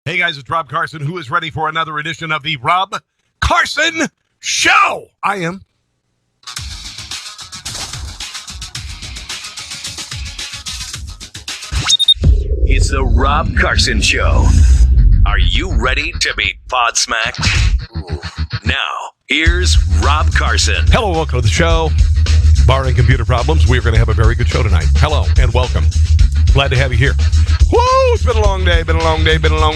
Hey guys, it's Rob Carson, who is ready for another edition of the Rob Carson Show. I am. It's the Rob Carson Show. Are you ready to be pod smacked? Now, here's Rob Carson. Hello, welcome to the show. Barring computer problems, we're going to have a very good show tonight. Hello and welcome. Glad to have you here. Woo! It's been a long day, been a long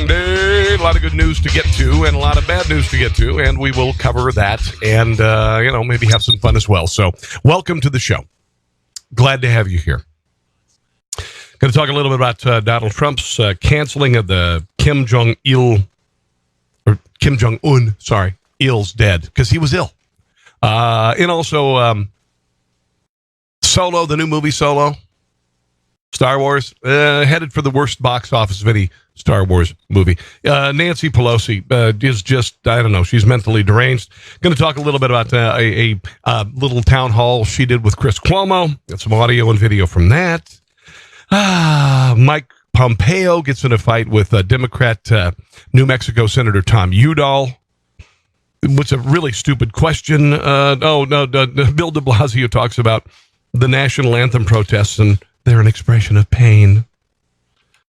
day. A lot of good news to get to and a lot of bad news to get to, and we will cover that and, maybe have some fun as well. So, welcome to the show. Glad to have you here. Going to talk a little bit about Donald Trump's canceling of the Kim Jong-un, Il's dead, because he was ill. And also, Solo, the new movie Solo, Star Wars, headed for the worst box office of any Star Wars movie. Nancy Pelosi is just, I don't know, she's mentally deranged. Going to talk a little bit about a little town hall she did with Chris Cuomo. Got some audio and video from that. Mike Pompeo gets in a fight with Democrat New Mexico Senator Tom Udall. What's a really stupid question. Bill de Blasio talks about the national anthem protests, and they're an expression of pain.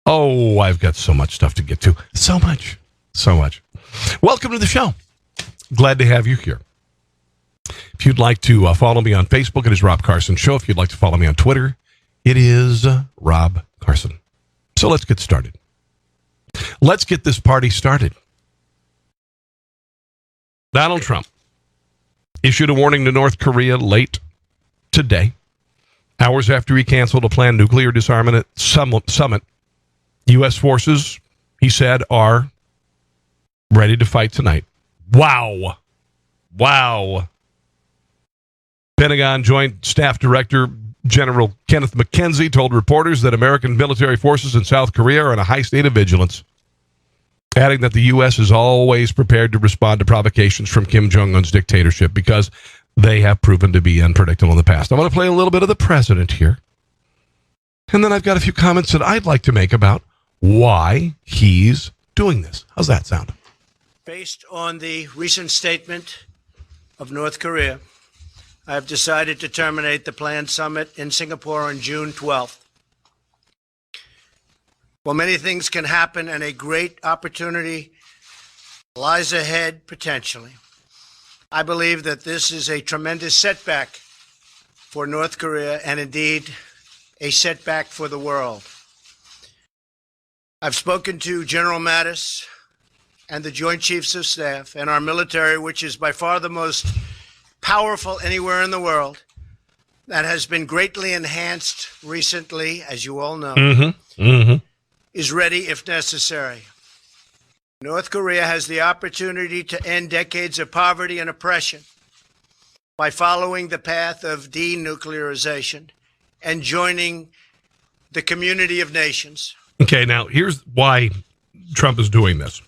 Oh, I've got so much stuff to get to. So much. Welcome to the show. Glad to have you here. If you'd like to follow me on Facebook, it is Rob Carson Show. If you'd like to follow me on Twitter, it is Rob Carson. So let's get started. Let's get this party started. Donald Trump issued a warning to North Korea late today, hours after he canceled a planned nuclear disarmament summit. U.S. forces, he said, are ready to fight tonight. Wow. Pentagon Joint Staff Director General Kenneth McKenzie told reporters that American military forces in South Korea are in a high state of vigilance, adding that the U.S. is always prepared to respond to provocations from Kim Jong-un's dictatorship because they have proven to be unpredictable in the past. I want to play a little bit of the president here. And then I've got a few comments that I'd like to make about why he's doing this. How's that sound? Based on the recent statement of North Korea, I have decided to terminate the planned summit in Singapore on June 12th. While many things can happen and a great opportunity lies ahead potentially, I believe that this is a tremendous setback for North Korea and indeed a setback for the world. I've spoken to General Mattis and the Joint Chiefs of Staff and our military, which is by far the most powerful anywhere in the world, that has been greatly enhanced recently, as you all know, is ready if necessary. North Korea has the opportunity to end decades of poverty and oppression by following the path of denuclearization and joining the community of nations. Okay, now here's why Trump is doing this.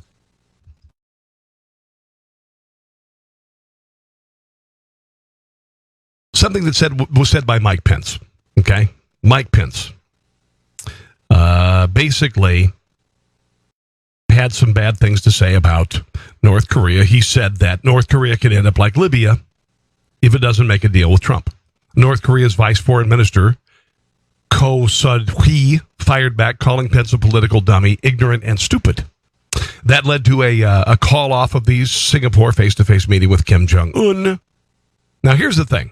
Something that was said by Mike Pence. Okay, Mike Pence basically had some bad things to say about North Korea. He said that North Korea could end up like Libya if it doesn't make a deal with Trump. North Korea's vice foreign minister, Ko Sud-hui, fired back, calling Pence a political dummy, ignorant, and stupid. That led to a call-off of the Singapore face-to-face meeting with Kim Jong-un. Now, here's the thing.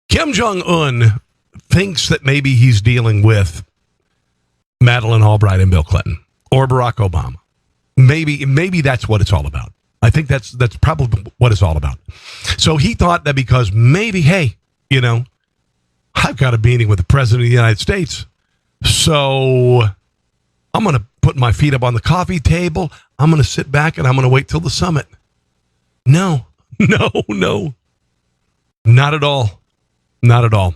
Kim Jong-un thinks that maybe he's dealing with Madeleine Albright and Bill Clinton or Barack Obama. Maybe that's what it's all about. I think that's probably what it's all about. So he thought that because maybe, hey, I've got a meeting with the president of the United States, so I'm going to put my feet up on the coffee table. I'm going to sit back and I'm going to wait till the summit. No. Not at all. Not at all.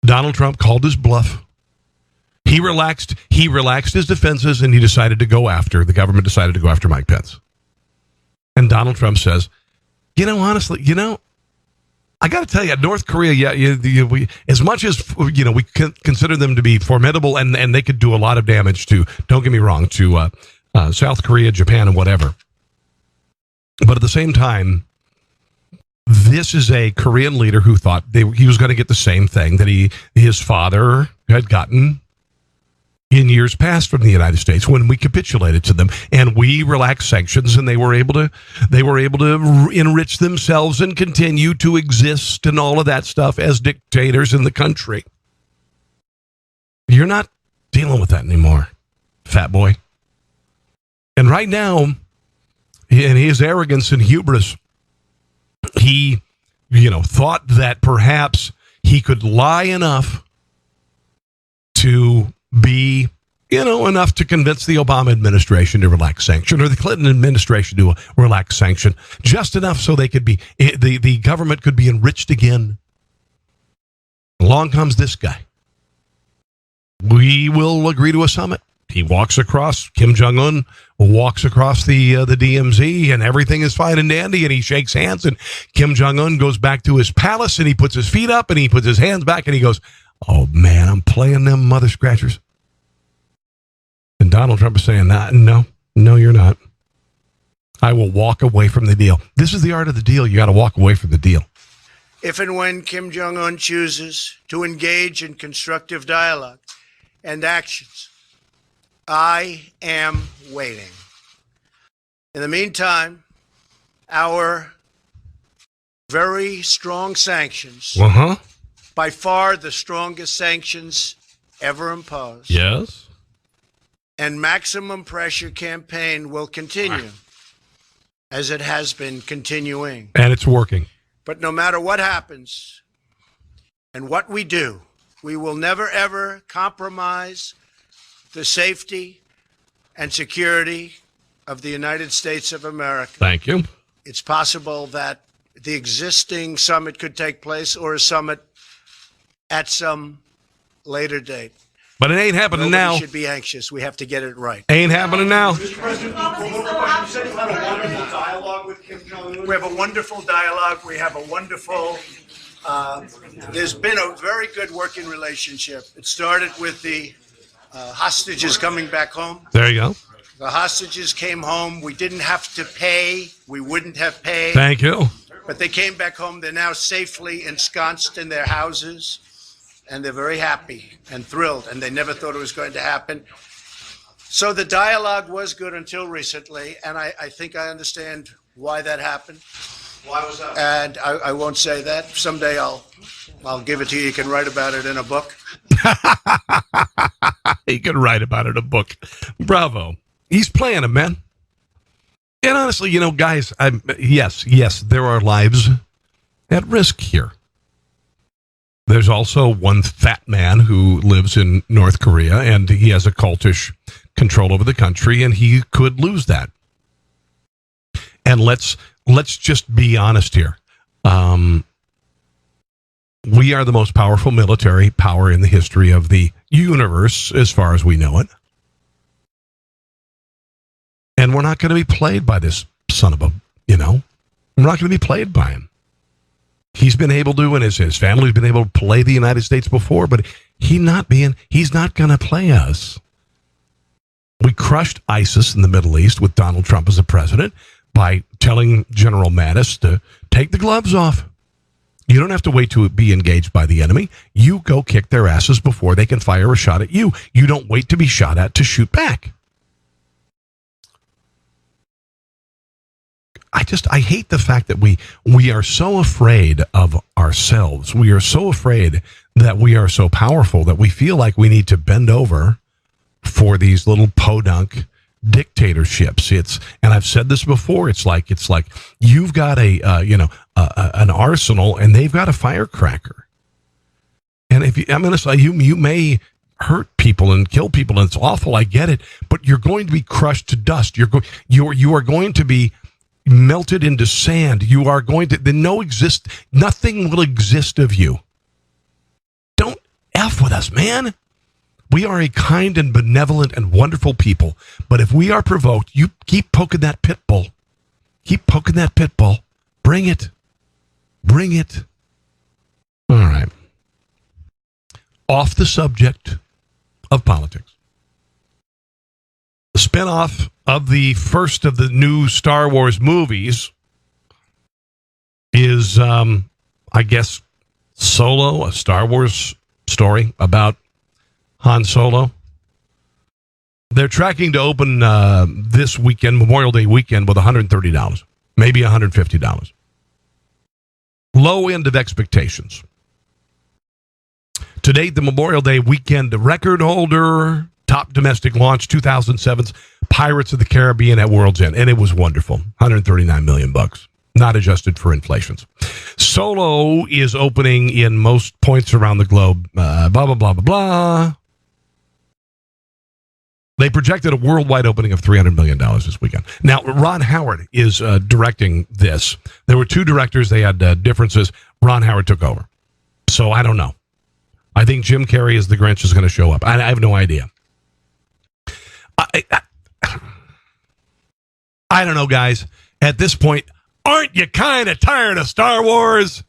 Donald Trump called his bluff. He relaxed his defenses, and the government decided to go after Mike Pence. And Donald Trump says, honestly, I got to tell you, North Korea, as much as we consider them to be formidable, and they could do a lot of damage to. Don't get me wrong, to South Korea, Japan, and whatever. But at the same time, this is a Korean leader who thought he was going to get the same thing that his father had gotten in years past from the United States when we capitulated to them and we relaxed sanctions, and they were able to enrich themselves and continue to exist and all of that stuff as dictators in the country. You're not dealing with that anymore, fat boy. And right now, in his arrogance and hubris, he, thought that perhaps he could lie enough to be, enough to convince the Obama administration to relax sanction, or the Clinton administration to relax sanction, just enough so they could be, the government could be enriched again. Along comes this guy. We will agree to a summit. He walks across, Kim Jong-un walks across the DMZ, and everything is fine and dandy, and he shakes hands, and Kim Jong-un goes back to his palace, and he puts his feet up, and he puts his hands back, and he goes, "Oh, man, I'm playing them mother scratchers." And Donald Trump is saying, no, you're not. I will walk away from the deal. This is the art of the deal. You got to walk away from the deal. If and when Kim Jong-un chooses to engage in constructive dialogue and actions, I am waiting. In the meantime, our very strong sanctions, by far the strongest sanctions ever imposed, yes, and maximum pressure campaign will continue as it has been continuing. And it's working. But no matter what happens and what we do, we will never, ever compromise the safety and security of the United States of America. Thank you. It's possible that the existing summit could take place, or a summit at some later date. But it ain't happening now. We should be anxious. We have to get it right. Ain't happening now. Mr. President, you said you had a wonderful dialogue with Kim Jong-un. We have a wonderful dialogue. We have a wonderful... there's been a very good working relationship. It started with the hostages coming back home. There you go. The hostages came home. We didn't have to pay. We wouldn't have paid. Thank you. But they came back home. They're now safely ensconced in their houses, and they're very happy and thrilled, and they never thought it was going to happen. So the dialogue was good until recently, and I think I understand why that happened. Why was that? And I won't say that. Someday I'll give it to you. You can write about it in a book. He can write about it in a book. Bravo. He's playing him, man. And honestly, guys, yes, there are lives at risk here. There's also one fat man who lives in North Korea, and he has a cultish control over the country, and he could lose that. And let's just be honest here. We are the most powerful military power in the history of the universe, as far as we know it. And we're not going to be played by this son of a, we're not going to be played by him. He's been able to, and his family's been able to play the United States before, but he's not going to play us. We crushed ISIS in the Middle East with Donald Trump as the president by telling General Mattis to take the gloves off. You don't have to wait to be engaged by the enemy. You go kick their asses before they can fire a shot at you. You don't wait to be shot at to shoot back. I hate the fact that we are so afraid of ourselves. We are so afraid that we are so powerful that we feel like we need to bend over for these little podunk dictatorships. And I've said this before. It's like you've got an arsenal and they've got a firecracker. And I'm going to say you may hurt people and kill people, and it's awful. I get it, but you're going to be crushed to dust. You are going to be melted into sand. You are going to nothing will exist of you. Don't F with us, man. We are a kind and benevolent and wonderful people. But if we are provoked, you keep poking that pit bull. Keep poking that pit bull. Bring it. Bring it. All right. Off the subject of politics. The spinoff of the first of the new Star Wars movies is, I guess, Solo, a Star Wars story about Han Solo. They're tracking to open this weekend, Memorial Day weekend, with $130, maybe $150. Low end of expectations. To date, the Memorial Day weekend record holder, top domestic launch, 2007's Pirates of the Caribbean at World's End, and it was wonderful. $139 million, not adjusted for inflations. Solo is opening in most points around the globe. Blah blah blah blah blah. They projected a worldwide opening of $300 million this weekend. Now, Ron Howard is directing this. There were two directors. They had differences. Ron Howard took over. So I don't know. I think Jim Carrey as the Grinch is going to show up. I have no idea. I don't know, guys. At this point, aren't you kind of tired of Star Wars?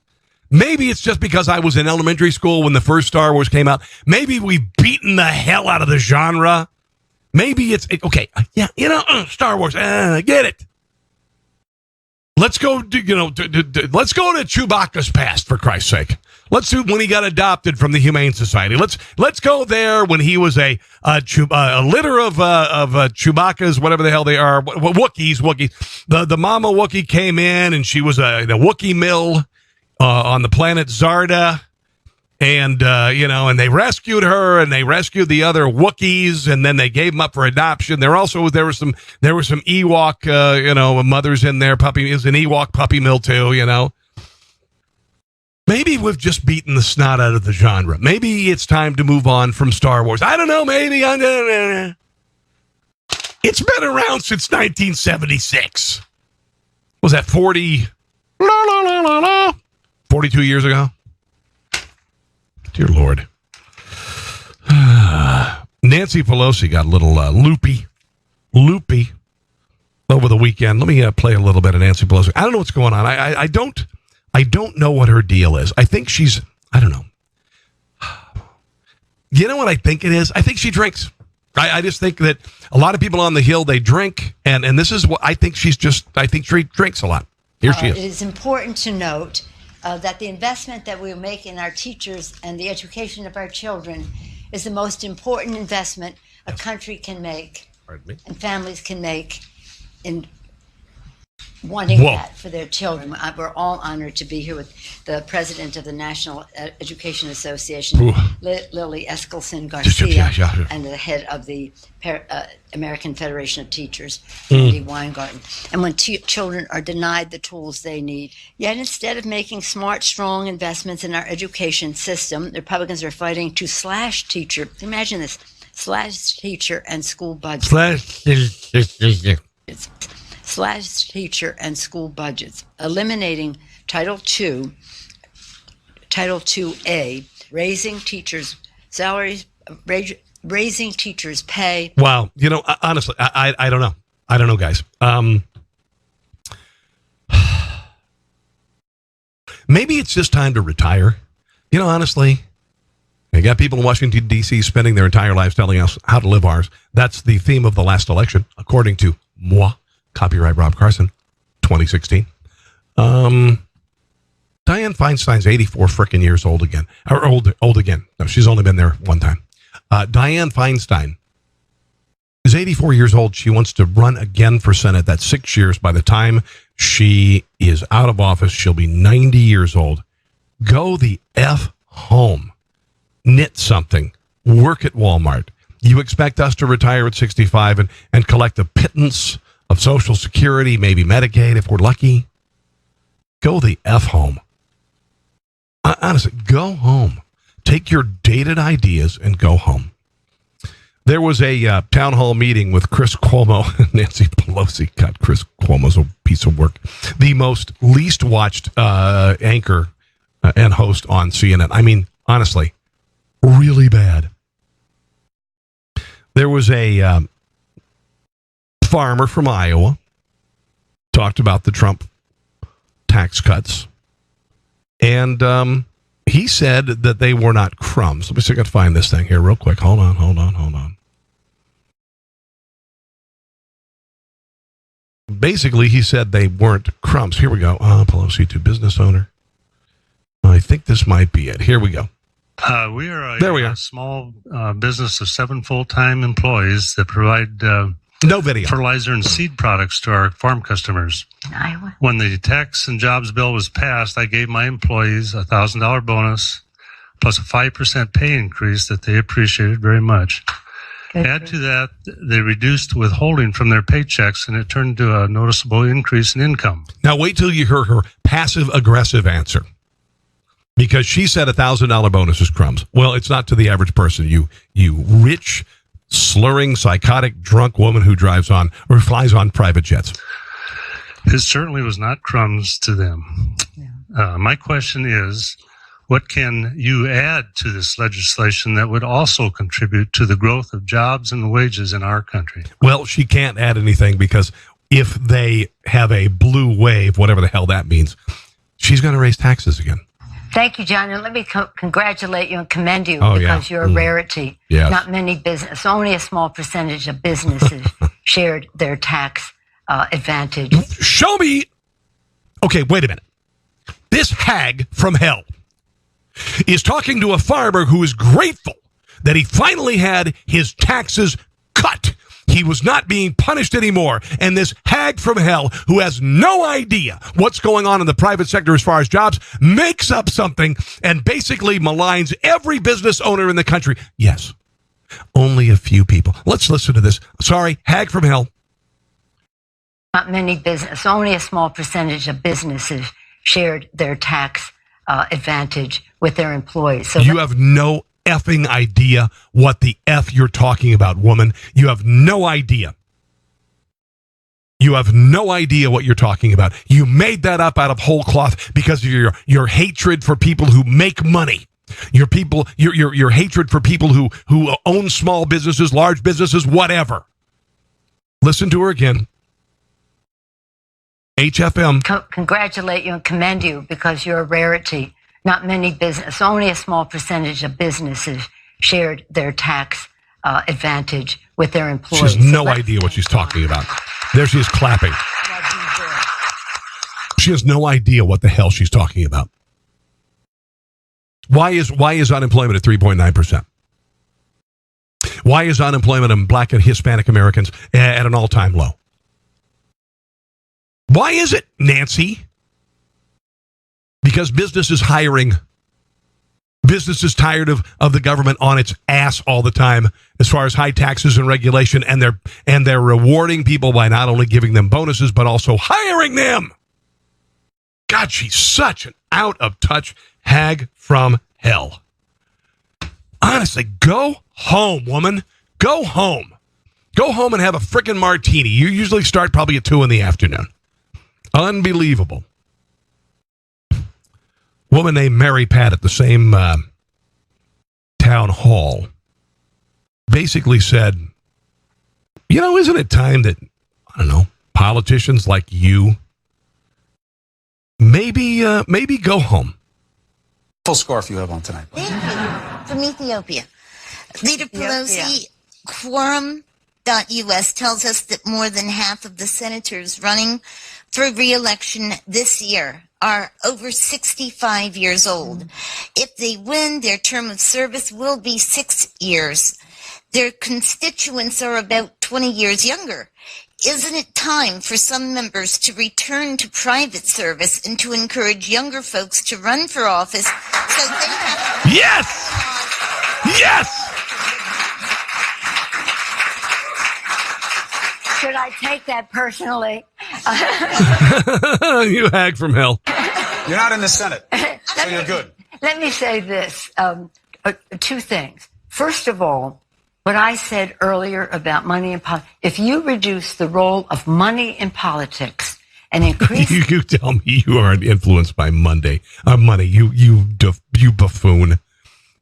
Maybe it's just because I was in elementary school when the first Star Wars came out. Maybe we've beaten the hell out of the genre. Maybe it's okay. Yeah, Star Wars. Get it. Let's go. Let's go to Chewbacca's past, for Christ's sake. Let's do when he got adopted from the Humane Society. Let's go there when he was a litter of Chewbacca's, whatever the hell they are, Wookiees. The mama Wookiee came in and she was in a Wookiee mill on the planet Zarda. And, and they rescued her and they rescued the other Wookiees and then they gave them up for adoption. There were some Ewok, mothers in there. Puppy is an Ewok puppy mill too, Maybe we've just beaten the snot out of the genre. Maybe it's time to move on from Star Wars. I don't know. Maybe. It's been around since 1976. Was that 42 years ago? Dear Lord. Nancy Pelosi got a little loopy over the weekend. Let me play a little bit of Nancy Pelosi. I don't know what's going on. I don't know what her deal is. I think I don't know. You know what I think it is? I think she drinks. I just think that a lot of people on the Hill, they drink. And this is what I think I think she drinks a lot. Here she is. It is important to note that the investment that we make in our teachers and the education of our children is the most important investment a country can make and families can make in wanting that for their children. We're all honored to be here with the president of the National Education Association, Lily Eskelsen Garcia, and the head of the American Federation of Teachers, Andy Weingarten. And when children are denied the tools they need, yet instead of making smart, strong investments in our education system, the Republicans are fighting to slash teacher. Imagine this: slash teacher and school budgets. Slash teacher and school budgets, eliminating Title II, Title IIA, raising teachers' salaries, raising teachers' pay. Wow. Honestly, I don't know. I don't know, guys. Maybe it's just time to retire. Honestly, you got people in Washington, D.C. spending their entire lives telling us how to live ours. That's the theme of the last election, according to moi. Copyright Rob Carson, 2016. Dianne Feinstein's 84 frickin' years old again. Or old again. No, she's only been there one time. Dianne Feinstein is 84 years old. She wants to run again for Senate. That's 6 years. By the time she is out of office, she'll be 90 years old. Go the F home. Knit something. Work at Walmart. You expect us to retire at 65 and collect a pittance of Social Security, maybe Medicaid if we're lucky? Go the F home. Honestly, go home. Take your dated ideas and go home. There was a town hall meeting with Chris Cuomo and Nancy Pelosi. God, Chris Cuomo's a piece of work. The most least watched anchor and host on CNN. I mean, honestly, really bad. There was a farmer from Iowa, talked about the Trump tax cuts, and He said that they were not crumbs. Let me see if I can find this thing here real quick. Hold on. Basically, he said they weren't crumbs. Here we go. Pelosi to business owner. I think this might be it. Here we go. We are a small business of 7 full-time employees that provide no video fertilizer and seed products to our farm customers. Iowa. When the tax and jobs bill was passed, I gave my employees a $1,000 bonus plus a 5% pay increase that they appreciated very much. Add to that, they reduced withholding from their paychecks, and it turned to a noticeable increase in income. Now, wait till you hear her passive-aggressive answer. Because she said $1,000 bonus is crumbs. Well, it's not to the average person. You rich, slurring, psychotic, drunk woman who drives on or flies on private jets. It certainly was not crumbs to them. Yeah. My question is, what can you add to this legislation that would also contribute to the growth of jobs and wages in our country? Well, she can't add anything because if they have a blue wave, whatever the hell that means, she's going to raise taxes again. Thank you, John. And let me congratulate you and commend you because you're a rarity. Yes. Not many business, only a small percentage of businesses shared their tax advantage. Show me. Okay, wait a minute. This hag from hell is talking to a farmer who is grateful that he finally had his taxes cut. He was not being punished anymore. And this hag from hell, who has no idea what's going on in the private sector as far as jobs, makes up something and basically maligns every business owner in the country. Yes, only a few people. Let's listen to this. Sorry, hag from hell. Not many business, only a small percentage of businesses shared their tax advantage with their employees. So you have no effing idea what the F you're talking about, woman. You have no idea. You have no idea what you're talking about. You made that up out of whole cloth because of your hatred for people who make money. Your hatred for people who own small businesses, large businesses, whatever. Listen to her again. HFM. Congratulate you and commend you because you're a rarity. Not many business, only a small percentage of businesses shared their tax advantage with their employees. She has no idea what she's talking about. There she is clapping. She has no idea what the hell she's talking about. Why is unemployment at 3.9%? Why is unemployment of Black and Hispanic Americans at an all-time low? Why is it, Nancy? Because business is hiring. Business is tired of the government on its ass all the time as far as high taxes and regulation, and they're rewarding people by not only giving them bonuses but also hiring them. God, she's such an out-of-touch hag from hell. Honestly, go home, woman. Go home. Go home and have a frickin' martini. You usually start probably at 2 in the afternoon. Unbelievable. Woman named Mary Pat at the same town hall basically said, isn't it time that, politicians like you maybe go home? Full scarf you have on tonight. Thank you. From Ethiopia. Leader Pelosi, Quorum.us tells us that more than half of the senators running for re-election this year are over 65 years old. If they win, their term of service will be 6 years. Their constituents are about 20 years younger. Isn't it time for some members to return to private service and to encourage younger folks to run for office so they have... Yes! Yes! Should I take that personally? You hag from hell. You're not in the Senate, so you're good. Let me say this, 2 things. First of all, what I said earlier about money in politics, if you reduce the role of money in politics and increase... You tell me you aren't influenced by money. You buffoon.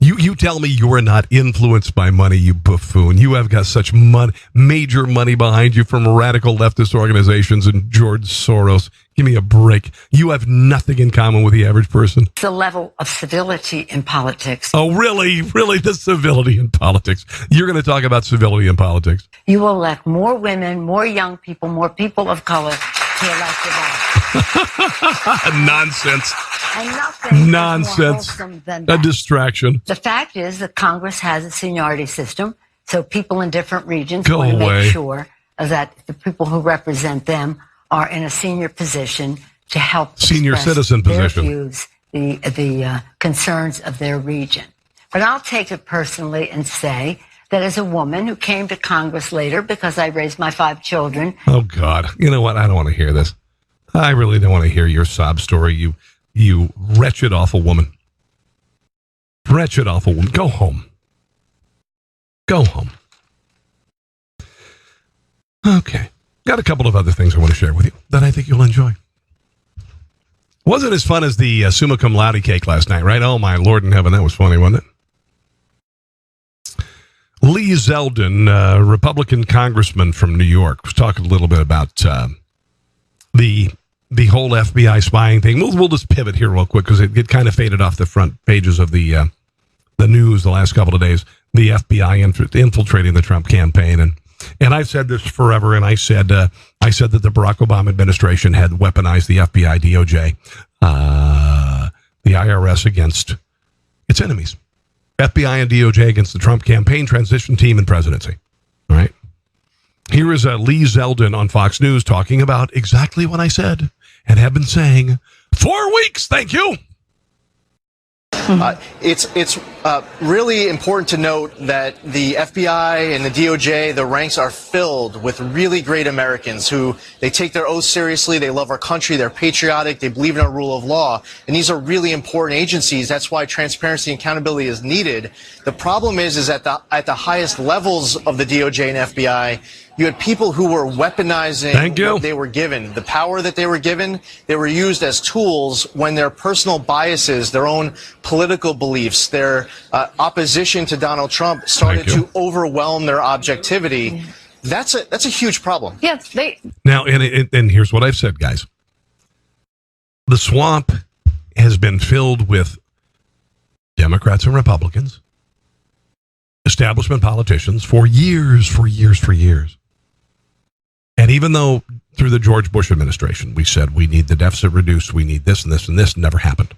You tell me you are not influenced by money, you buffoon. You have got such major money behind you from radical leftist organizations and George Soros. Give me a break. You have nothing in common with the average person. The level of civility in politics. Oh, really? Really? The civility in politics. You're going to talk about civility in politics. You will elect more women, more young people, more people of color to elect your office. Nonsense. And nothing Nonsense. is more wholesome than that. A distraction. The fact is that Congress has a seniority system, so people in different regions Go want to away. make sure that the people who represent them are in a senior position to help Senior express citizen their position. views, the concerns of their region. But I'll take it personally and say that as a woman who came to Congress later because I raised my 5 children. Oh, God. You know what? I don't want to hear this. I really don't want to hear your sob story, you wretched, awful woman. Wretched, awful woman. Go home. Go home. Okay. Got a couple of other things I want to share with you that I think you'll enjoy. Wasn't as fun as the summa cum laude cake last night, right? Oh, my Lord in heaven. That was funny, wasn't it? Lee Zeldin, Republican congressman from New York, was talking a little bit about the whole FBI spying thing. We'll just pivot here real quick because it kind of faded off the front pages of the news the last couple of days. The FBI infiltrating the Trump campaign, and I've said this forever. And I said that the Barack Obama administration had weaponized the FBI, DOJ, the IRS against its enemies. FBI and DOJ against the Trump campaign, transition team, and presidency. All right. Here is Lee Zeldin on Fox News talking about exactly what I said and have been saying 4 weeks. Thank you. It's really important to note that the FBI and the DOJ, the ranks are filled with really great Americans who they take their oath seriously. They love our country. They're patriotic. They believe in our rule of law. And these are really important agencies. That's why transparency and accountability is needed. The problem is at the highest levels of the DOJ and FBI, you had people who were weaponizing what they were given. The power that they were given, they were used as tools when their personal biases, their own political beliefs, their opposition to Donald Trump started to overwhelm their objectivity. That's a huge problem. Yeah, Now, and here's what I've said, guys. The swamp has been filled with Democrats and Republicans, establishment politicians for years. And even though through the George Bush administration, we said we need the deficit reduced, we need this and this and this, never happened.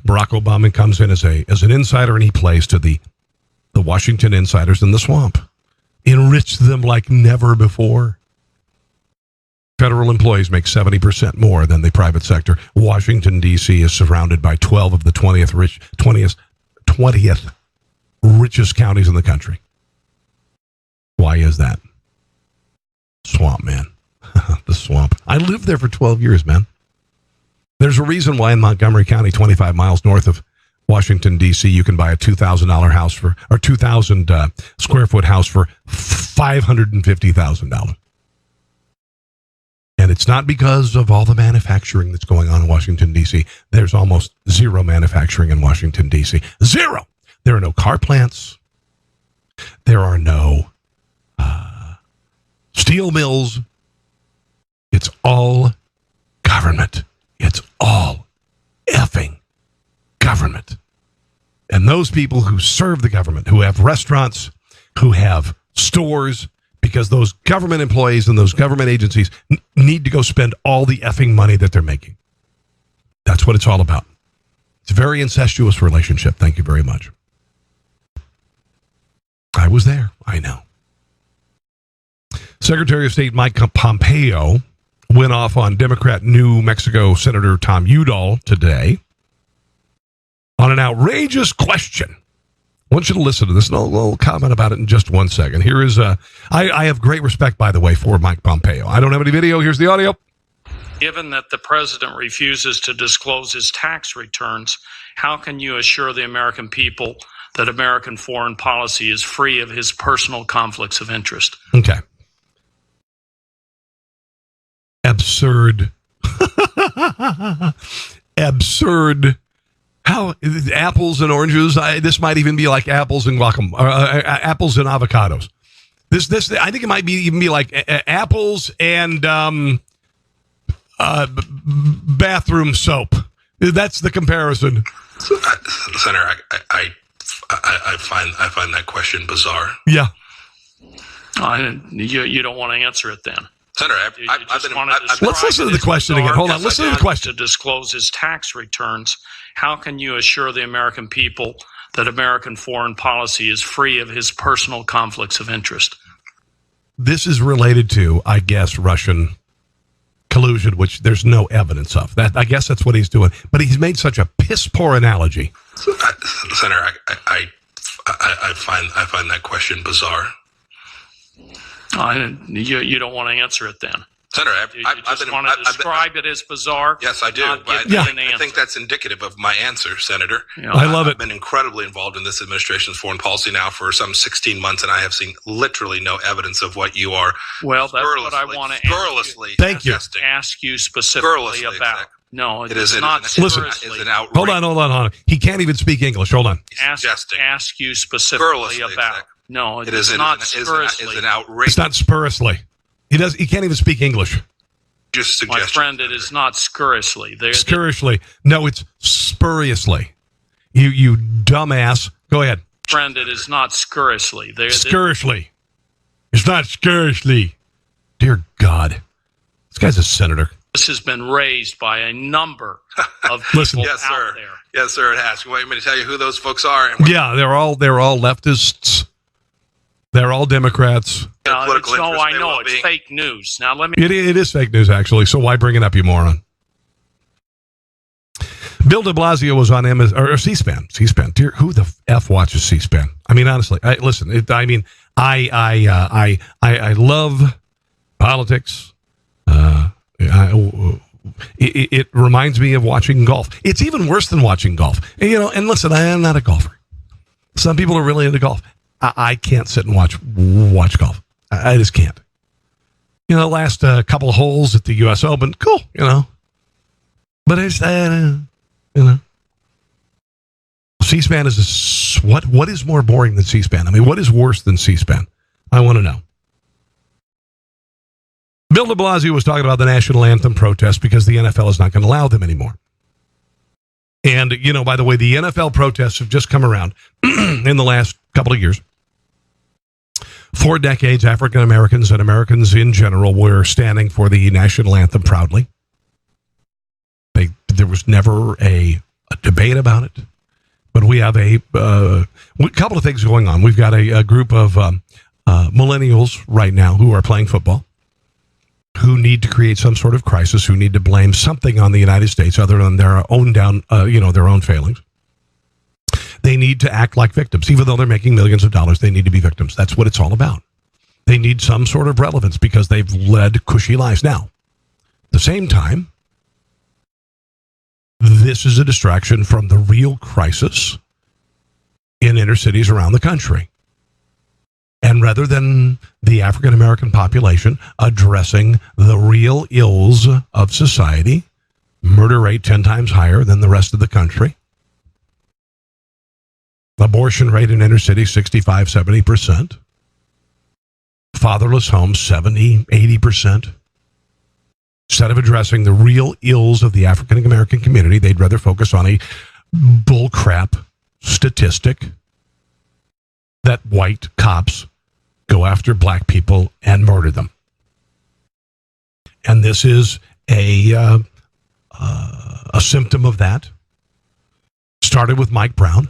Barack Obama comes in as an insider, and he plays to the Washington insiders in the swamp. Enriched them like never before. Federal employees make 70% more than the private sector. Washington, D.C. is surrounded by 12 of the 20th richest counties in the country. Why is that? Swamp, man. The swamp. I lived there for 12 years, man. There's a reason why in Montgomery County, 25 miles north of Washington, D.C., you can buy a $2,000 house or 2,000 square foot house for $550,000. And it's not because of all the manufacturing that's going on in Washington, D.C. There's almost zero manufacturing in Washington, D.C. Zero. There are no car plants. There are no steel mills. It's all government. It's all effing government. And those people who serve the government, who have restaurants, who have stores, because those government employees and those government agencies need to go spend all the effing money that they're making. That's what it's all about. It's a very incestuous relationship. Thank you very much. I was there. I know. Secretary of State Mike Pompeo went off on Democrat New Mexico Senator Tom Udall today on an outrageous question. I want you to listen to this, and I'll comment about it in just 1 second. Here is, I have great respect, by the way, for Mike Pompeo. I don't have any video. Here's the audio. Given that the president refuses to disclose his tax returns, how can you assure the American people that American foreign policy is free of his personal conflicts of interest? Okay. Absurd. Absurd How apples and oranges? This might even be like apples and guacamole, apples and avocados. This I think it might even be like apples and bathroom soap. That's the comparison. Senator, I find that question bizarre. Yeah. You don't want to answer it then. Senator, let's listen to the question again. Hold on. Listen to the question. To disclose his tax returns, how can you assure the American people that American foreign policy is free of his personal conflicts of interest? This is related to, I guess, Russian collusion, which there's no evidence of. That I guess that's what he's doing. But he's made such a piss poor analogy. Senator, I find that question bizarre. You don't want to answer it then. Senator, you just want to describe it as bizarre? Yes, I do. But I think that's indicative of my answer, Senator. I love it. I've been incredibly involved in this administration's foreign policy now for some 16 months, and I have seen literally no evidence of what you are. Well, that's what I want to ask you specifically about. No, it is not. Listen, hold on. He can't even speak English. Hold on. Ask you specifically about. No, it is not scurrilously. Is an outrage. It's not spuriously. He can't even speak English. Just suggestion. My friend, it is not scurrilously. Scurrilously. No, it's spuriously. You dumbass. Go ahead. Friend, it is not scurrilously. Scurrilously. It's not scurrilously. Dear God. This guy's a senator. This has been raised by a number of people out there. Yes, sir, it has. You want me to tell you who those folks are? Yeah, they're all leftists. They're all Democrats. I know it's fake news. Now let me. It is fake news, actually. So why bring it up, you moron? Bill De Blasio was on C-SPAN. C-SPAN. Dear, who the f watches C-SPAN? I mean, honestly, I love politics. It reminds me of watching golf. It's even worse than watching golf. And listen, I am not a golfer. Some people are really into golf. I can't sit and watch golf. I just can't. The last couple of holes at the U.S. Open, cool, But it's, C-SPAN is what is more boring than C-SPAN? I mean, what is worse than C-SPAN? I want to know. Bill de Blasio was talking about the national anthem protest because the NFL is not going to allow them anymore. And, by the way, the NFL protests have just come around in the last couple of years. For decades, African Americans and Americans in general were standing for the national anthem proudly. There was never a debate about it. But we have a couple of things going on. We've got a group of millennials right now who are playing football, who need to create some sort of crisis, who need to blame something on the United States other than their own their own failings. They need to act like victims. Even though they're making millions of dollars, they need to be victims. That's what it's all about. They need some sort of relevance because they've led cushy lives. Now, at the same time, this is a distraction from the real crisis in inner cities around the country. And rather than the African American population addressing the real ills of society, murder rate 10 times higher than the rest of the country, abortion rate in inner city 65, 70%, fatherless homes 70, 80%. Instead of addressing the real ills of the African American community, they'd rather focus on a bullcrap statistic that white cops go after black people and murder them. And this is a symptom of that. Started with Mike Brown.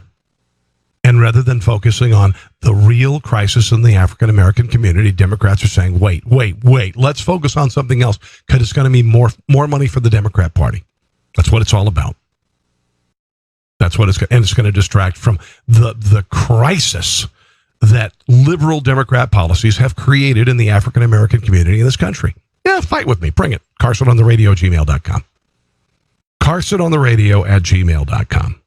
And rather than focusing on the real crisis in the African American community, Democrats are saying, wait, let's focus on something else because it's going to mean more money for the Democrat Party. That's what it's all about. That's what it's going to distract from the crisis that liberal Democrat policies have created in the African American community in this country. Yeah, fight with me. Bring it. CarsonOnTheRadio@gmail.com. CarsonOnTheRadio@gmail.com.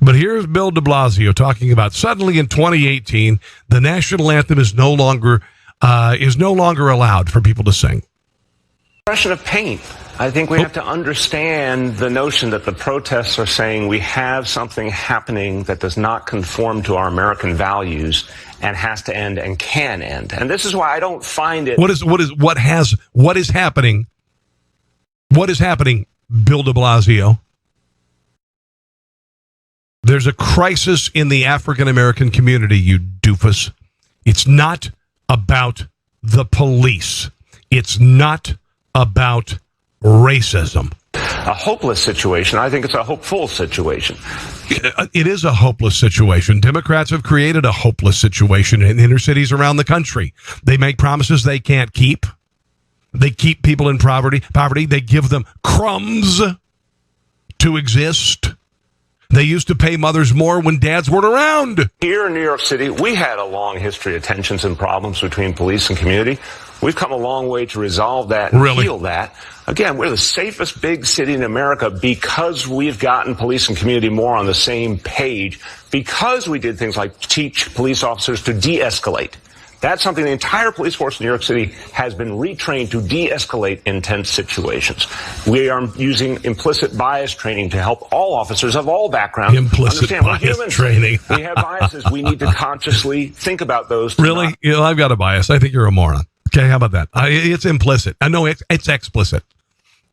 But here's Bill de Blasio talking about suddenly in 2018, the national anthem is no longer allowed for people to sing. Expression of pain. I think we have to understand the notion that the protests are saying we have something happening that does not conform to our American values and has to end and can end. And this is why I don't find it. What is happening? What is happening, Bill de Blasio? There's a crisis in the African American community, you doofus. It's not about the police. It's not about racism. A hopeless situation. I think it's a hopeful situation. It is a hopeless situation. Democrats have created a hopeless situation in inner cities around the country. They make promises they can't keep. They keep people in poverty. They give them crumbs to exist. They used to pay mothers more when dads weren't around. Here in New York City, we had a long history of tensions and problems between police and community. We've come a long way to resolve that and heal that. Again, we're the safest big city in America because we've gotten police and community more on the same page, because we did things like teach police officers to de-escalate. That's something the entire police force in New York City has been retrained to de-escalate intense situations. We are using implicit bias training to help all officers of all backgrounds understand we're humans. Training. We have biases. We need to consciously think about those. Really? I've got a bias. I think you're a moron. Okay, how about that? It's implicit. I know it's explicit.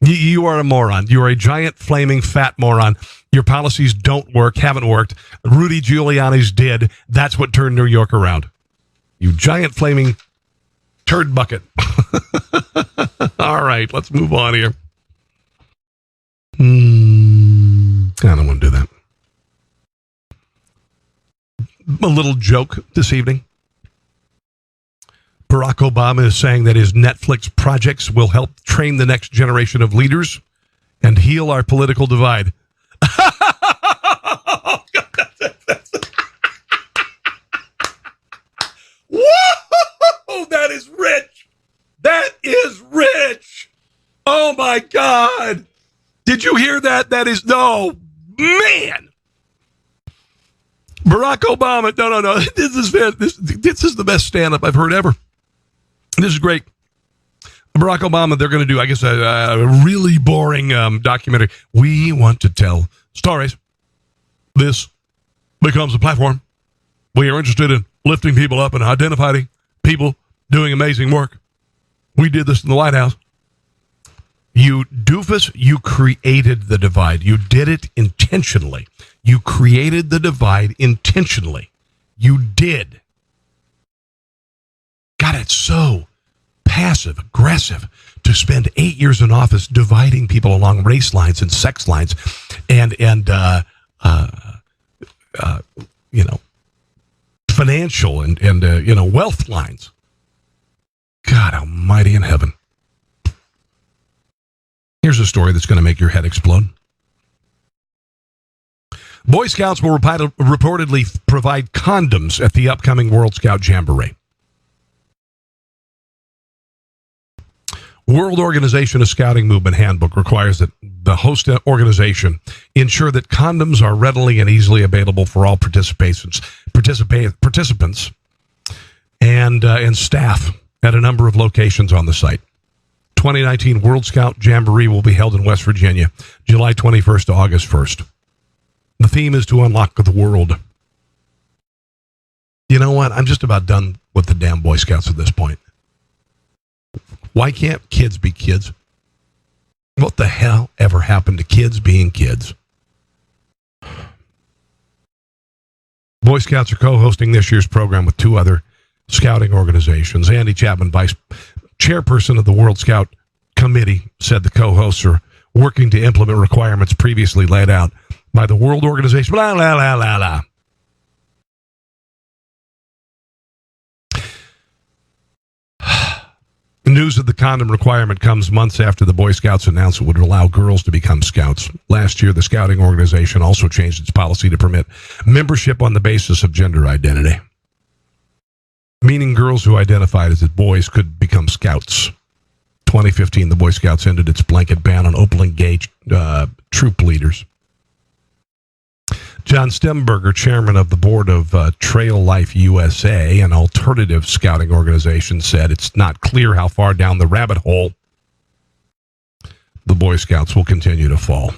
You are a moron. You are a giant, flaming, fat moron. Your policies don't work, haven't worked. Rudy Giuliani's did. That's what turned New York around. You giant, flaming turd bucket. All right, let's move on here. I don't want to do that. A little joke this evening. Barack Obama is saying that his Netflix projects will help train the next generation of leaders and heal our political divide. Whoa! That is rich. That is rich. Oh, my God. Did you hear that? That is, no, man. Barack Obama, no. This is the best stand-up I've heard ever. This is great. Barack Obama, they're going to do, I guess, a really boring documentary. We want to tell stories. This becomes a platform. We are interested in lifting people up and identifying people doing amazing work. We did this in the White House. You doofus, you created the divide. You did it intentionally. You created the divide intentionally. You did. God, it's so passive aggressive to spend 8 years in office dividing people along race lines and sex lines and financial and wealth lines. God almighty in heaven. Here's a story that's going to make your head explode. Boy Scouts will reportedly provide condoms at the upcoming World Scout Jamboree. World Organization of Scouting Movement Handbook requires that the host organization ensure that condoms are readily and easily available for all participants and staff at a number of locations on the site. 2019 World Scout Jamboree will be held in West Virginia, July 21st to August 1st. The theme is to unlock the world. You know what? I'm just about done with the damn Boy Scouts at this point. Why can't kids be kids? What the hell ever happened to kids being kids? Boy Scouts are co-hosting this year's program with two other scouting organizations. Andy Chapman, vice chairperson of the World Scout Committee, said the co-hosts are working to implement requirements previously laid out by the World Organization. Blah, blah, blah, blah, blah. News of the condom requirement comes months after the Boy Scouts announced it would allow girls to become scouts. Last year, the scouting organization also changed its policy to permit membership on the basis of gender identity, meaning girls who identified as boys could become scouts. 2015, the Boy Scouts ended its blanket ban on openly gay troop leaders. John Stemberger, chairman of the board of Trail Life USA, an alternative scouting organization, said it's not clear how far down the rabbit hole the Boy Scouts will continue to fall.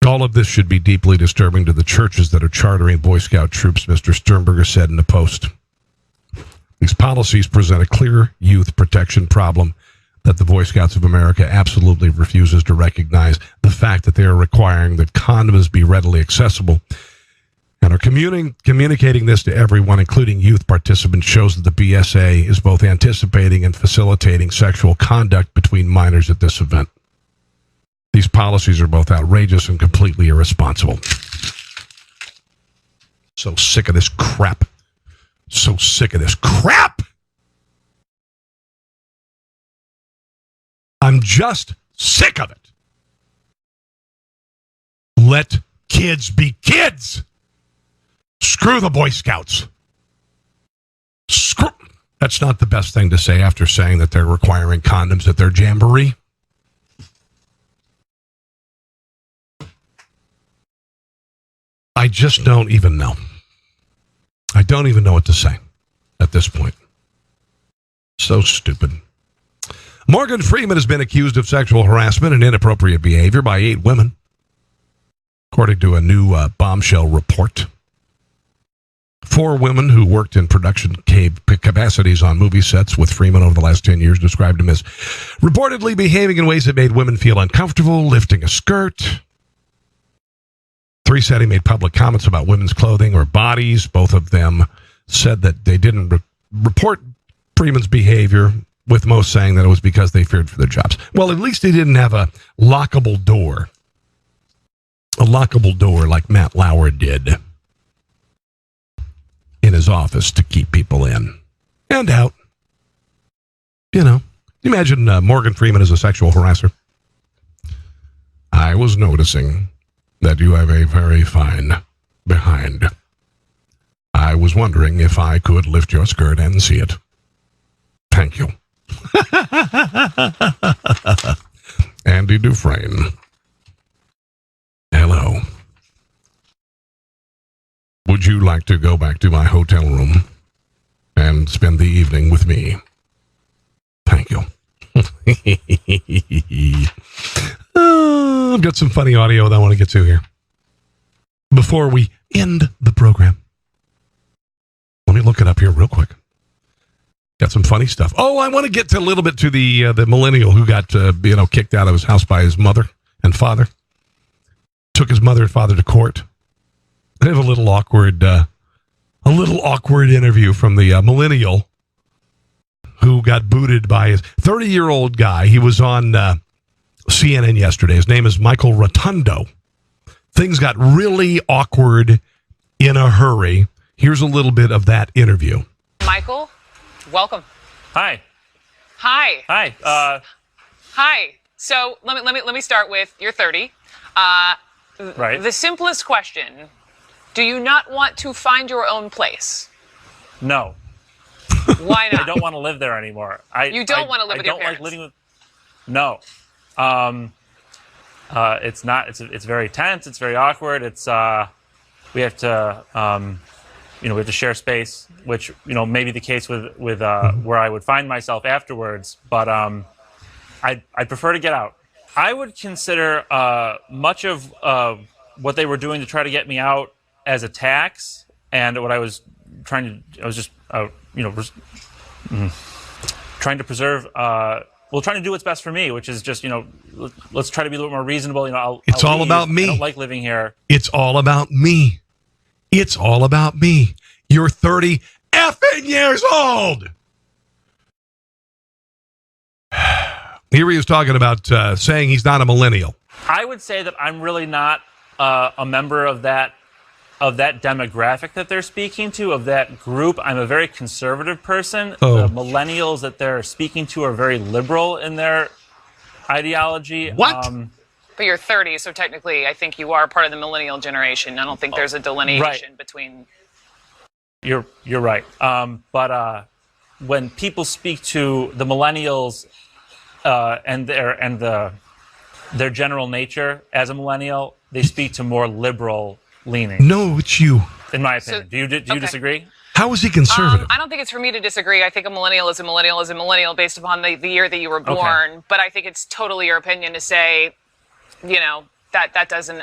All of this should be deeply disturbing to the churches that are chartering Boy Scout troops, Mr. Sternberger said in a post. These policies present a clear youth protection problem that the Boy Scouts of America absolutely refuses to recognize. The fact that they are requiring that condoms be readily accessible and are communicating this to everyone, including youth participants, shows that the BSA is both anticipating and facilitating sexual conduct between minors at this event. These policies are both outrageous and completely irresponsible. So sick of this crap. So sick of this crap. I'm just sick of it. Let kids be kids. Screw the Boy Scouts. Screw. That's not the best thing to say after saying that they're requiring condoms at their jamboree. I just don't even know. I don't even know what to say at this point. So stupid. Morgan Freeman has been accused of sexual harassment and inappropriate behavior by 8 women, according to a new bombshell report. 4 women who worked in production capacities on movie sets with Freeman over the last 10 years described him as reportedly behaving in ways that made women feel uncomfortable, lifting a skirt. 3 said he made public comments about women's clothing or bodies. Both of them said that they didn't report Freeman's behavior, with most saying that it was because they feared for their jobs. Well, at least he didn't have a lockable door. A lockable door like Matt Lauer did in his office to keep people in and out. You know, imagine Morgan Freeman as a sexual harasser. I was noticing that you have a very fine behind. I was wondering if I could lift your skirt and see it. Thank you. Andy Dufresne. Hello. Would you like to go back to my hotel room and spend the evening with me? Thank you. I've got some funny audio that I want to get to here before we end the program. Let me look it up here real quick. Got some funny stuff. Oh, I want to get to a little bit to the millennial who got kicked out of his house by his mother and father. Took his mother and father to court. I have a little awkward interview from the millennial who got booted by his 30-year-old guy. He was on CNN yesterday. His name is Michael Rotundo. Things got really awkward in a hurry. Here's a little bit of that interview. Michael, welcome. Hi. Hi. Hi. Hi. So let me start with you're 30. Right. The simplest question: do you not want to find your own place? No. Why not? I don't want to live there anymore. You don't want to live with your parents? I don't like living with. No. It's not. It's very tense. It's very awkward. It's we have to we have to share space, which may be the case with where I would find myself afterwards. But I'd prefer to get out. I would consider much of what they were doing to try to get me out as a tax, and what I was trying to preserve. Trying to do what's best for me, which is just let's try to be a little more reasonable. It's all about me. I don't like living here. It's all about me. It's all about me. You're 30 effing years old. Here he is talking about saying he's not a millennial. I would say that I'm really not a member of that demographic that they're speaking to, of that group. I'm a very conservative person. Oh. The millennials that they're speaking to are very liberal in their ideology. What? But you're 30, so technically I think you are part of the millennial generation. I don't think there's a delineation between... You're right. But when people speak to the millennials and their general nature as a millennial, they speak to more liberal leaning. No, it's you. In my opinion. Do you disagree? How is he conservative? I don't think it's for me to disagree. I think a millennial is a millennial is a millennial based upon the year that you were born. Okay. But I think it's totally your opinion to say, that doesn't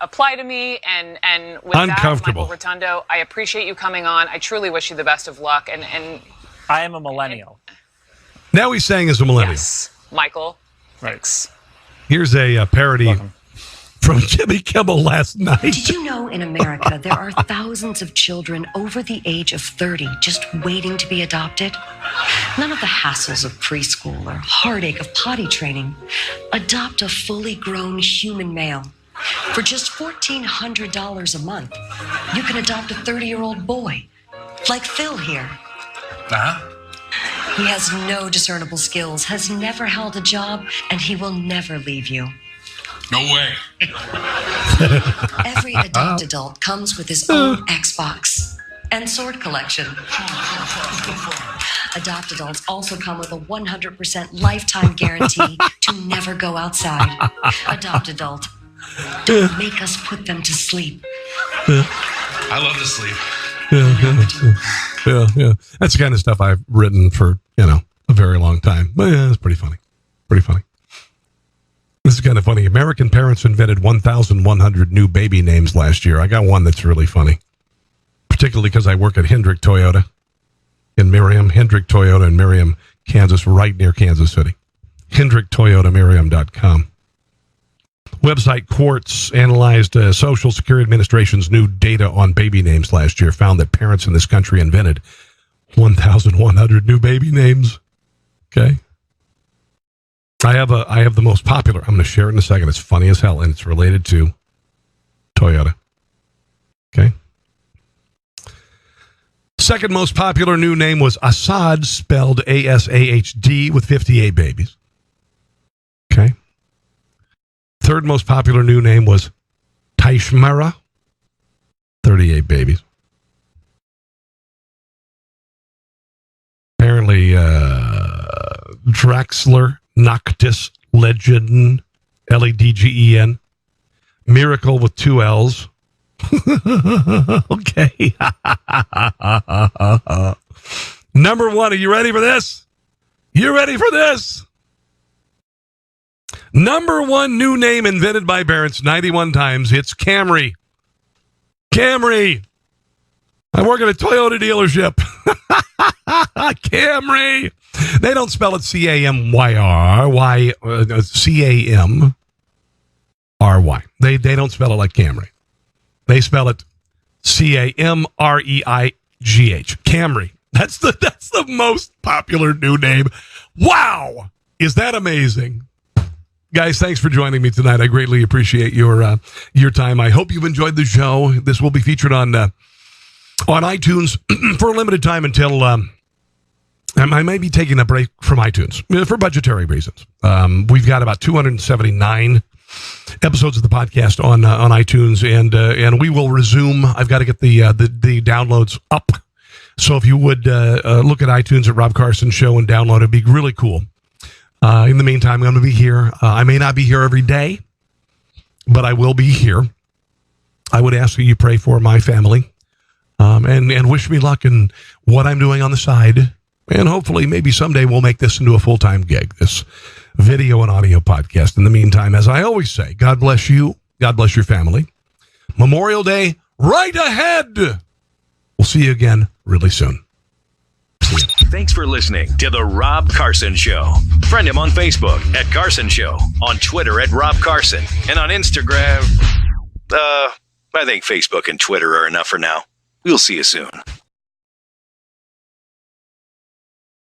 apply to me. And with that, Michael Rotundo, I appreciate you coming on. I truly wish you the best of luck. And I am a millennial. Now he's saying he's a millennial. Yes, Michael. Right. Thanks. Here's a parody from Jimmy Kimmel last night. Did you know in America there are thousands of children over the age of 30 just waiting to be adopted? None of the hassles of preschool or heartache of potty training. Adopt a fully grown human male. For just $1,400 a month, you can adopt a 30-year-old boy, like Phil here. He has no discernible skills, has never held a job, and he will never leave you. No way. Every adopt adult comes with his own Xbox and sword collection. Adopt adults also come with a 100% lifetime guarantee to never go outside. Adopt adult. Don't make us put them to sleep. I love to sleep. Yeah. That's the kind of stuff I've written for, a very long time. But yeah, it's pretty funny. This is kind of funny. American parents invented 1,100 new baby names last year. I got one that's really funny, particularly because I work at Hendrick Toyota in Merriam. Hendrick Toyota in Merriam, Kansas, right near Kansas City. HendrickToyotaMerriam.com. Website Quartz analyzed Social Security Administration's new data on baby names last year, found that parents in this country invented 1,100 new baby names. Okay. I have the most popular. I'm going to share it in a second. It's funny as hell, and it's related to Toyota. Okay. Second most popular new name was Assad, spelled ASAHD, with 58 babies. Okay. Third most popular new name was Taishmara, 38 babies. Apparently, Draxler Noctis Legend, Ledgen, Miracle with 2 L's. Okay. Number 1, are you ready for this? You ready for this? Number 1 new name invented by parents 91 times. It's Camry. Camry. I work at a Toyota dealership. Camry. They don't spell it C-A-M-Y-R-Y, C-A-M-R-Y. They don't spell it like Camry. They spell it C-A-M-R-E-I-G-H. Camry. That's the most popular new name. Wow. Is that amazing? Guys, thanks for joining me tonight. I greatly appreciate your time. I hope you've enjoyed the show. This will be featured on iTunes for a limited time until I may be taking a break from iTunes for budgetary reasons. We've got about 279 episodes of the podcast on iTunes, and we will resume. I've got to get the downloads up. So if you would look at iTunes at Rob Carson Show and download, it'd be really cool. In the meantime, I'm going to be here. I may not be here every day, but I will be here. I would ask that you pray for my family and wish me luck in what I'm doing on the side. And hopefully, maybe someday we'll make this into a full-time gig, this video and audio podcast. In the meantime, as I always say, God bless you. God bless your family. Memorial Day right ahead. We'll see you again really soon. Thanks for listening to The Rob Carson Show. Friend him on Facebook at Carson Show, on Twitter at Rob Carson, and on Instagram. I think Facebook and Twitter are enough for now. We'll see you soon.